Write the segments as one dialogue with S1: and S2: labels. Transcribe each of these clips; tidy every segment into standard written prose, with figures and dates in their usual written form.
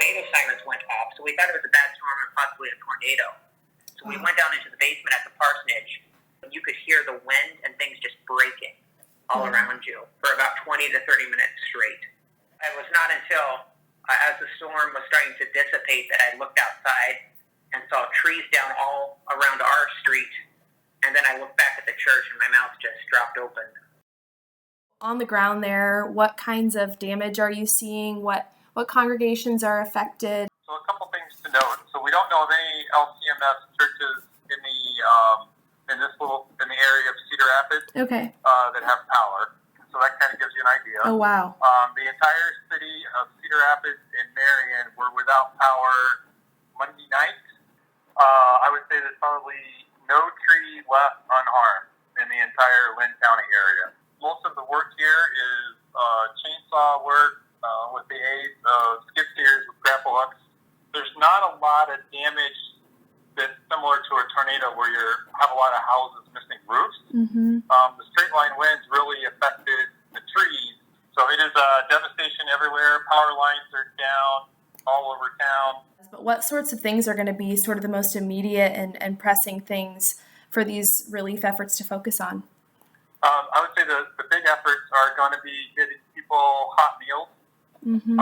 S1: tornado sirens went off, so we thought it was a bad storm or possibly a tornado. So we went down into the basement at the parsonage. You could hear the wind and things just breaking all around you for about 20 to 30 minutes straight. It was not until, as the storm was starting to dissipate, that I looked outside and saw trees down all around our street. And then I looked back at the church and my mouth just dropped open.
S2: On the ground there, what kinds of damage are you seeing? What congregations are affected?
S3: So a couple things to note. So we don't know of any LCMS churches in the area of Cedar Rapids that have power. So that kind of gives you an idea.
S2: Oh, wow.
S3: The entire city of Cedar Rapids and Marion were without power Monday night. I would say there's probably no tree left unharmed in the entire Lynn County area. Most of the work here is chainsaw work with the aid of skid steers with grapple hooks. There's not a lot of damage that's similar to a tornado where you have a lot of houses missing roofs.
S2: Mm-hmm.
S3: The straight line winds really affected the trees. So it is devastation everywhere. Power lines are down all over town.
S2: But what sorts of things are going to be sort of the most immediate and pressing things for these relief efforts to focus on?
S3: I would say the big efforts are going to be getting people hot meals.
S2: Mm-hmm.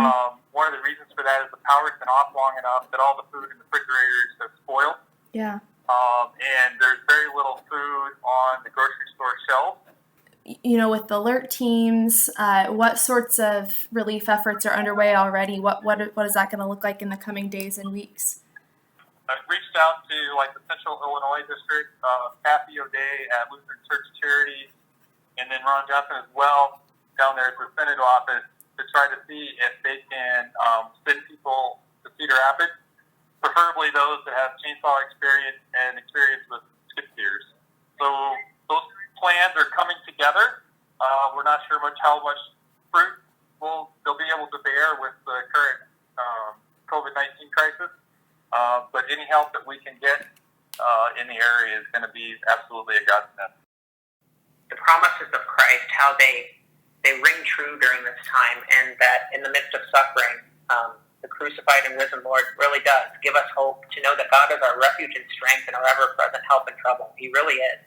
S3: One of the reasons for that is the power's been off long enough that all the food in the refrigerators have spoiled.
S2: Yeah.
S3: And there's very little food on the grocery store shelves.
S2: You know, with the LERT teams, what sorts of relief efforts are underway already? What is that going to look like in the coming days and weeks?
S3: I've reached out to the Central Illinois District, Kathy O'Day at Lutheran Church Charities, and then Ron Johnson as well down there at the Synod office to try to see if they can send people to Cedar Rapids, preferably those that have chainsaw experience and experience with skid steers. So those plans are coming together. We're not sure how much fruit they'll be able to bear with the current COVID-19 crisis, but any help that we can get in the area is going to be absolutely a godsend.
S1: The promises of Christ, how they ring true during this time, and that in the midst of suffering, the crucified and risen Lord really does give us hope to know that God is our refuge and strength and our ever-present help in trouble. He really is.